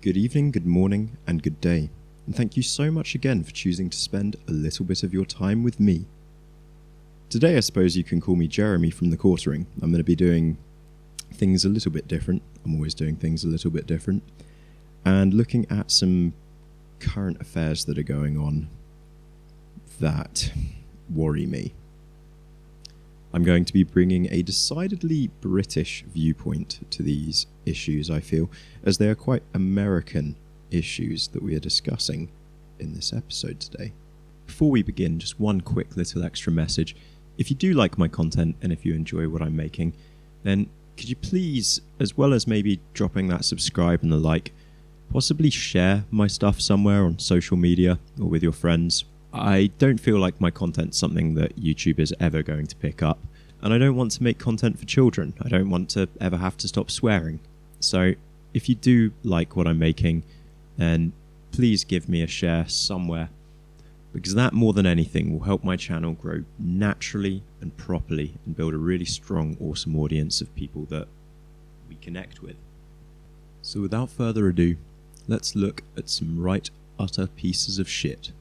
Good evening, good morning, and good day, and thank you so much again for choosing to spend a little bit of your time with me. Today I suppose you can call me Jeremy from the Quartering. I'm going to be doing things a little bit different. I'm always doing things a little bit different. And looking at some current affairs that are going on that worry me. I'm going to be bringing a decidedly British viewpoint to these issues, I feel, as they are quite American issues that we are discussing in this episode today. Before we begin, just one quick little extra message. If you do like my content and if you enjoy what I'm making, then could you please, as well as maybe dropping that subscribe and the like, possibly share my stuff somewhere on social media or with your friends. I don't feel like my content's something that YouTube is ever going to pick up, and I don't want to make content for children. I don't want to ever have to stop swearing. So if you do like what I'm making, then please give me a share somewhere, because that more than anything will help my channel grow naturally and properly and build a really strong, awesome audience of people that we connect with. So without further ado, let's look at some right utter pieces of shit.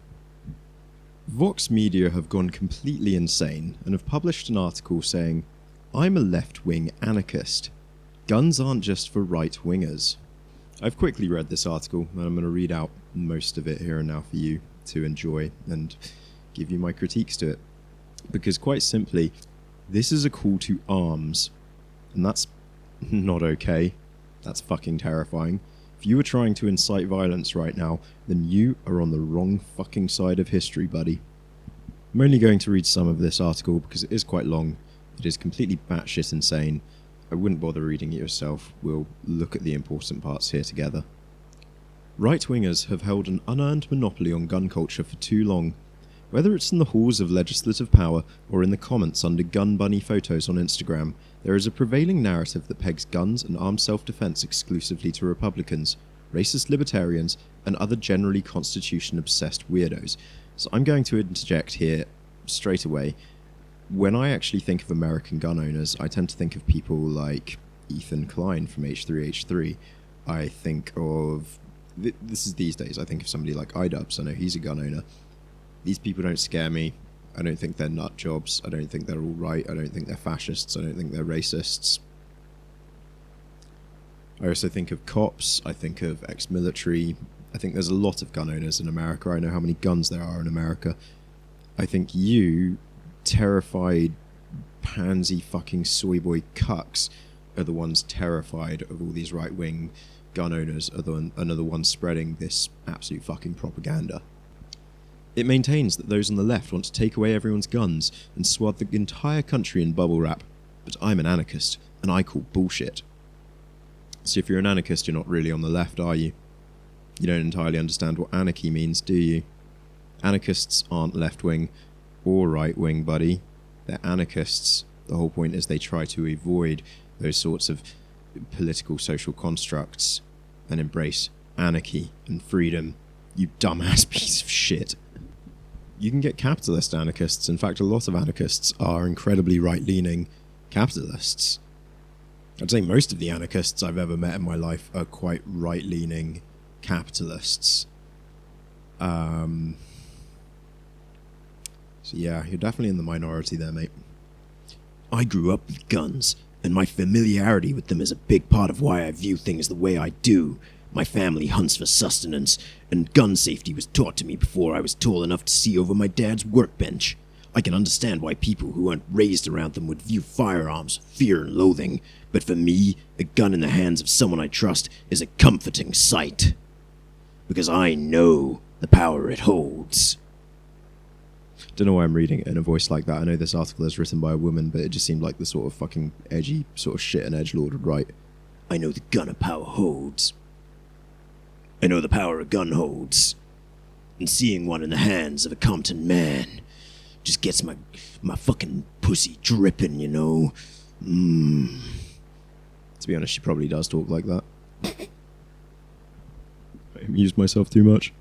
Vox Media have gone completely insane and have published an article saying, "I'm a left-wing anarchist. Guns aren't just for right-wingers." I've quickly read this article and I'm going to read out most of it here and now for you to enjoy and give you my critiques to it. Because quite simply, this is a call to arms, and that's not okay. That's fucking terrifying. If you are trying to incite violence right now, then you are on the wrong fucking side of history, buddy. I'm only going to read some of this article because it is quite long. It is completely batshit insane. I wouldn't bother reading it yourself. We'll look at the important parts here together. Right-wingers have held an unearned monopoly on gun culture for too long. Whether it's in the halls of legislative power or in the comments under gun bunny photos on Instagram, there is a prevailing narrative that pegs guns and armed self-defense exclusively to Republicans, racist libertarians, and other generally constitution-obsessed weirdos. So I'm going to interject here straight away. When I actually think of American gun owners, I tend to think of people like Ethan Klein from H3H3. I think of... This is these days. I think of somebody like iDubbbz. I know he's a gun owner. These people don't scare me. I don't think they're nut jobs. I don't think they're all right. I don't think they're fascists. I don't think they're racists. I also think of cops. I think of ex-military. I think there's a lot of gun owners in America. I know how many guns there are in America. I think you, terrified, pansy fucking soy boy cucks, are the ones terrified of all these right-wing gun owners are the ones spreading this absolute fucking propaganda. It maintains that those on the left want to take away everyone's guns and swathe the entire country in bubble wrap, but I'm an anarchist, and I call bullshit. So if you're an anarchist, you're not really on the left, are you? You don't entirely understand what anarchy means, do you? Anarchists aren't left-wing or right-wing, buddy. They're anarchists. The whole point is they try to avoid those sorts of political social constructs and embrace anarchy and freedom, you dumbass piece of shit. You can get capitalist anarchists. In fact, a lot of anarchists are incredibly right-leaning capitalists. I'd say most of the anarchists I've ever met in my life are quite right-leaning capitalists. So yeah, you're definitely in the minority there, mate. I grew up with guns, and my familiarity with them is a big part of why I view things the way I do. My family hunts for sustenance, and gun safety was taught to me before I was tall enough to see over my dad's workbench. I can understand why people who aren't raised around them would view firearms with fear and loathing, but for me, a gun in the hands of someone I trust is a comforting sight. Because I know the power it holds. Don't know why I'm reading it in a voice like that. I know this article is written by a woman, but it just seemed like the sort of fucking edgy sort of shit an edgelord would write. I know the gun a power holds. I know the power a gun holds. And seeing one in the hands of a Compton man just gets my fucking pussy dripping, you know? To be honest, she probably does talk like that. I amused myself too much.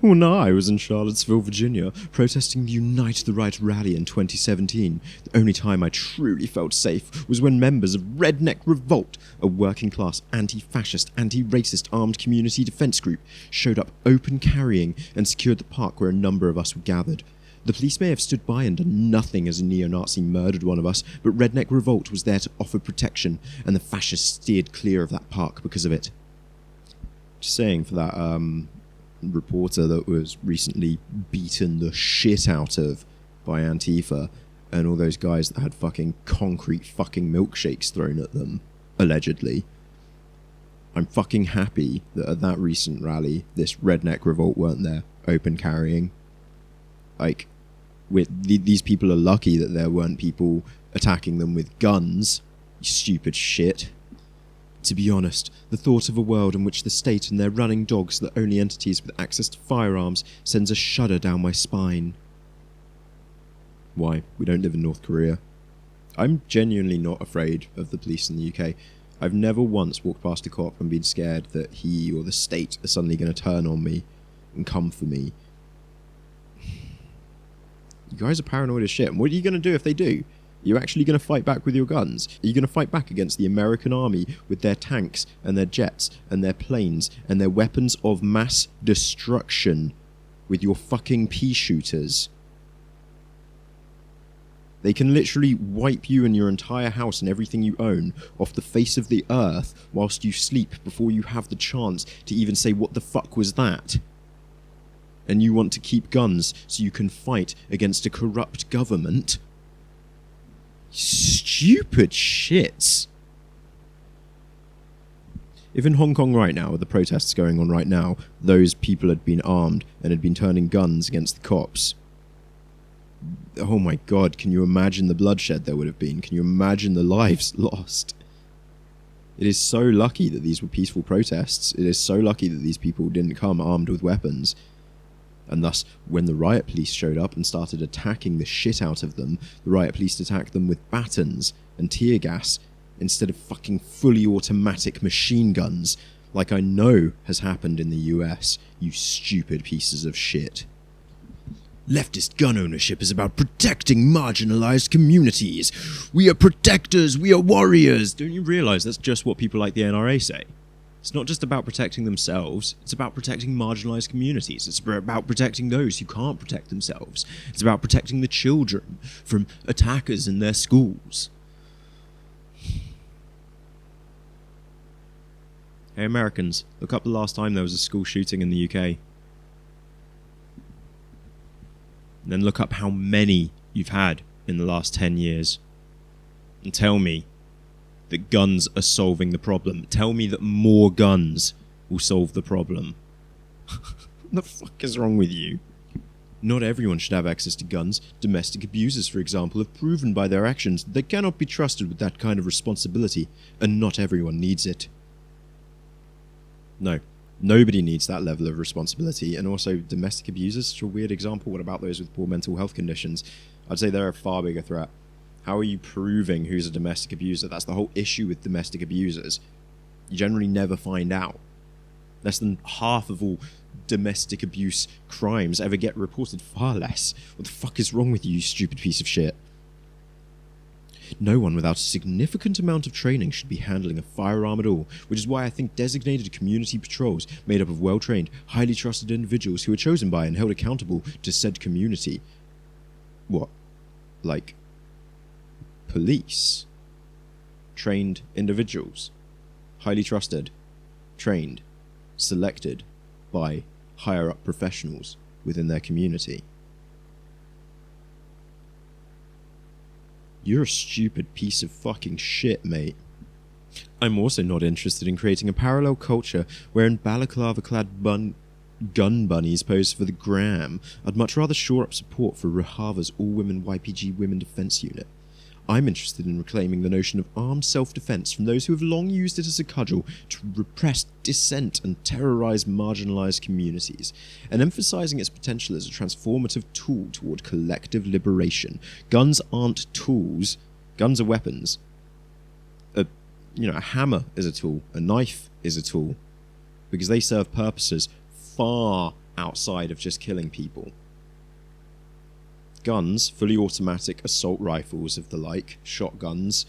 When I was in Charlottesville, Virginia, protesting the Unite the Right rally in 2017, the only time I truly felt safe was when members of Redneck Revolt, a working-class, anti-fascist, anti-racist armed community defence group, showed up open carrying and secured the park where a number of us were gathered. The police may have stood by and done nothing as a neo-Nazi murdered one of us, but Redneck Revolt was there to offer protection, and the fascists steered clear of that park because of it. Just saying, for that reporter that was recently beaten the shit out of by Antifa, and all those guys that had fucking concrete fucking milkshakes thrown at them, allegedly. I'm fucking happy that at that recent rally, this Redneck Revolt weren't there, open carrying. Like, these people are lucky that there weren't people attacking them with guns, you stupid shit. To be honest, the thought of a world in which the state and their running dogs are the only entities with access to firearms sends a shudder down my spine. Why? We don't live in North Korea. I'm genuinely not afraid of the police in the UK. I've never once walked past a cop and been scared that he or the state are suddenly going to turn on me and come for me. You guys are paranoid as shit. And what are you going to do if they do? Are you actually going to fight back with your guns? Are you going to fight back against the American army with their tanks and their jets and their planes and their weapons of mass destruction with your fucking pea shooters? They can literally wipe you and your entire house and everything you own off the face of the earth whilst you sleep before you have the chance to even say, what the fuck was that? And you want to keep guns so you can fight against a corrupt government? Stupid shits. If in Hong Kong right now, with the protests going on right now, those people had been armed and had been turning guns against the cops, oh my god, can you imagine the bloodshed there would have been? Can you imagine the lives lost? It is so lucky that these were peaceful protests. It is so lucky that these people didn't come armed with weapons. And thus, when the riot police showed up and started attacking the shit out of them, the riot police attacked them with batons and tear gas instead of fucking fully automatic machine guns, like I know has happened in the US, you stupid pieces of shit. Leftist gun ownership is about protecting marginalized communities. We are protectors, we are warriors. Don't you realize that's just what people like the NRA say? It's not just about protecting themselves, it's about protecting marginalised communities. It's about protecting those who can't protect themselves. It's about protecting the children from attackers in their schools. Hey Americans, look up the last time there was a school shooting in the UK. And then look up how many you've had in the last 10 years. And tell me that guns are solving the problem. Tell me that more guns will solve the problem. What the fuck is wrong with you? Not everyone should have access to guns. Domestic abusers, for example, have proven by their actions that they cannot be trusted with that kind of responsibility, and not everyone needs it. No, nobody needs that level of responsibility, and also domestic abusers, such a weird example. What about those with poor mental health conditions? I'd say they're a far bigger threat. How are you proving who's a domestic abuser? That's the whole issue with domestic abusers. You generally never find out. Less than half of all domestic abuse crimes ever get reported, far less. What the fuck is wrong with you, you stupid piece of shit? No one without a significant amount of training should be handling a firearm at all, which is why I think designated community patrols made up of well-trained, highly trusted individuals who are chosen by and held accountable to said community. What? Like police? Trained individuals? Highly trusted, trained, selected by higher-up professionals within their community. You're a stupid piece of fucking shit, mate. I'm also not interested in creating a parallel culture wherein balaclava-clad gun bunnies pose for the gram. I'd much rather shore up support for Rahava's all-women YPG Women Defence Unit. I'm interested in reclaiming the notion of armed self-defence from those who have long used it as a cudgel to repress dissent and terrorise marginalised communities, and emphasising its potential as a transformative tool toward collective liberation. Guns aren't tools. Guns are weapons. A hammer is a tool. A knife is a tool. Because they serve purposes far, outside of just killing people. Guns, fully automatic assault rifles of the like, shotguns.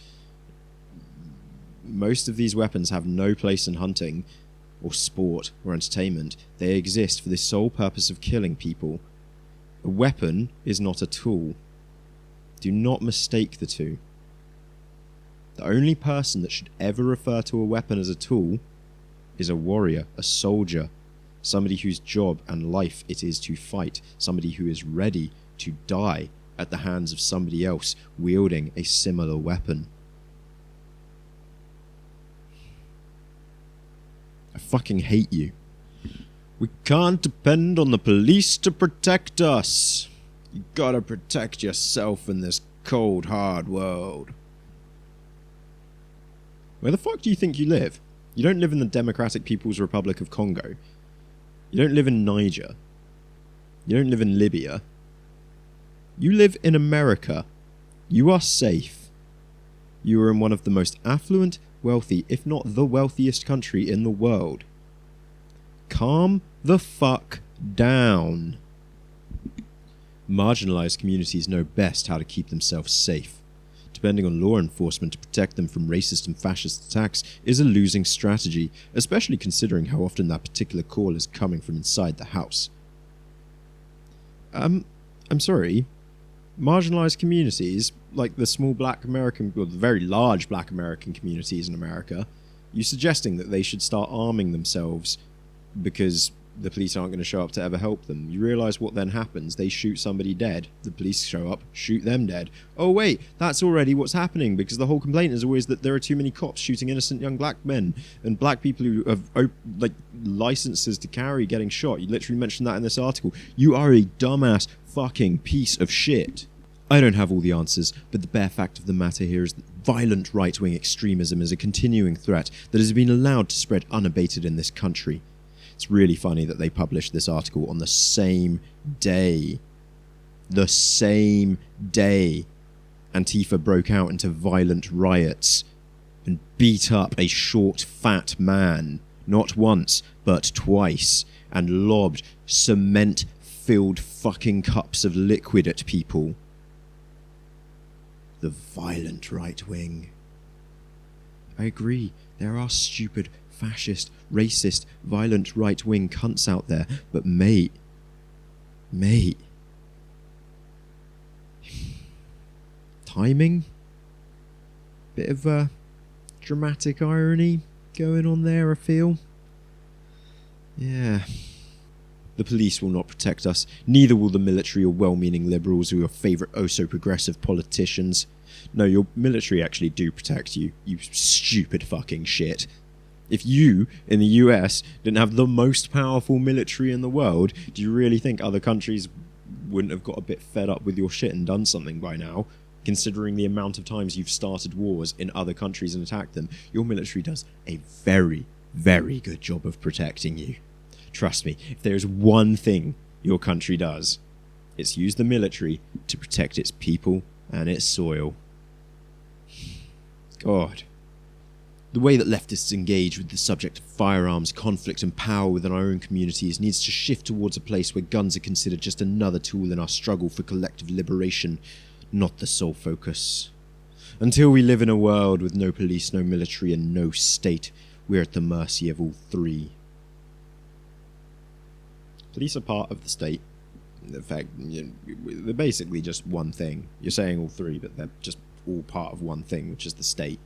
Most of these weapons have no place in hunting, or sport, or entertainment. They exist for the sole purpose of killing people. A weapon is not a tool. Do not mistake the two. The only person that should ever refer to a weapon as a tool is a warrior, a soldier, somebody whose job and life it is to fight, somebody who is ready to die at the hands of somebody else wielding a similar weapon. I fucking hate you. We can't depend on the police to protect us. You gotta protect yourself in this cold, hard world. Where the fuck do you think you live? You don't live in the Democratic People's Republic of Congo. You don't live in Niger. You don't live in Libya. You live in America. You are safe. You are in one of the most affluent, wealthy, if not the wealthiest country in the world. Calm the fuck down. Marginalized communities know best how to keep themselves safe. Depending on law enforcement to protect them from racist and fascist attacks is a losing strategy, especially considering how often that particular call is coming from inside the house. I'm sorry. Marginalized communities, like the small black American, or the very large black American communities in America, you suggesting that they should start arming themselves because the police aren't going to show up to ever help them. You realise what then happens. They shoot somebody dead. The police show up, shoot them dead. Oh wait, that's already what's happening, because the whole complaint is always that there are too many cops shooting innocent young black men, and black people who have licenses to carry getting shot. You literally mentioned that in this article. You are a dumbass fucking piece of shit. I don't have all the answers, but the bare fact of the matter here is that violent right-wing extremism is a continuing threat that has been allowed to spread unabated in this country. It's really funny that they published this article on the same day. The same day Antifa broke out into violent riots and beat up a short, fat man, not once, but twice, and lobbed cement-filled fucking cups of liquid at people. The violent right wing. I agree, there are stupid, fascist, racist, violent right-wing cunts out there, but mate, timing? Bit of dramatic irony going on there, I feel. Yeah. The police will not protect us, neither will the military or well-meaning liberals or your favourite oh-so-progressive politicians. No, your military actually do protect you, you stupid fucking shit. If you, in the US, didn't have the most powerful military in the world, do you really think other countries wouldn't have got a bit fed up with your shit and done something by now? Considering the amount of times you've started wars in other countries and attacked them, your military does a very, very good job of protecting you. Trust me, if there is one thing your country does, it's use the military to protect its people and its soil. God. The way that leftists engage with the subject of firearms, conflict and power within our own communities needs to shift towards a place where guns are considered just another tool in our struggle for collective liberation, not the sole focus. Until we live in a world with no police, no military and no state, we're at the mercy of all three. Police are part of the state. In fact, they're basically just one thing. You're saying all three, but they're just all part of one thing, which is the state.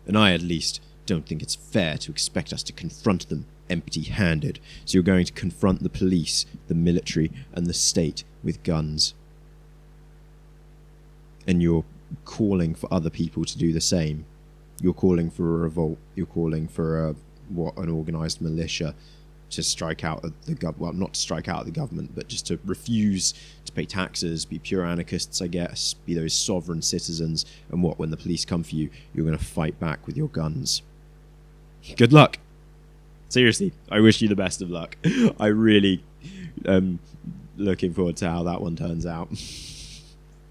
And I, at least, don't think it's fair to expect us to confront them empty-handed. So you're going to confront the police, the military, and the state with guns. And you're calling for other people to do the same. You're calling for a revolt. You're calling for an organised militia to strike out at the government. Well, not to strike out at the government, but just to refuse to pay taxes, be pure anarchists, I guess, be those sovereign citizens, and when the police come for you, you're going to fight back with your guns. Good luck. Seriously, I wish you the best of luck. I really am looking forward to how that one turns out.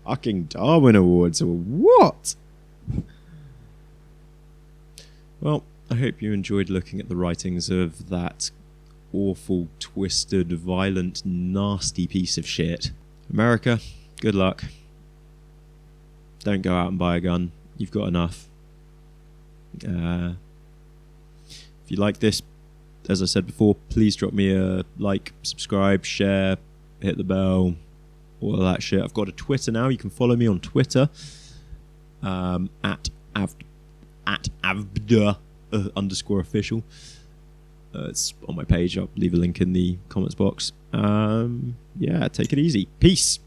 Fucking Darwin Awards, or what? Well, I hope you enjoyed looking at the writings of that awful, twisted, violent, nasty piece of shit. America, good luck. Don't go out and buy a gun. You've got enough. If you like this, as I said before, please drop me a like, subscribe, share, hit the bell, all of that shit. I've got a Twitter now. You can follow me on Twitter at avda_official. It's on my page. I'll leave a link in the comments box. Yeah, take it easy. Peace.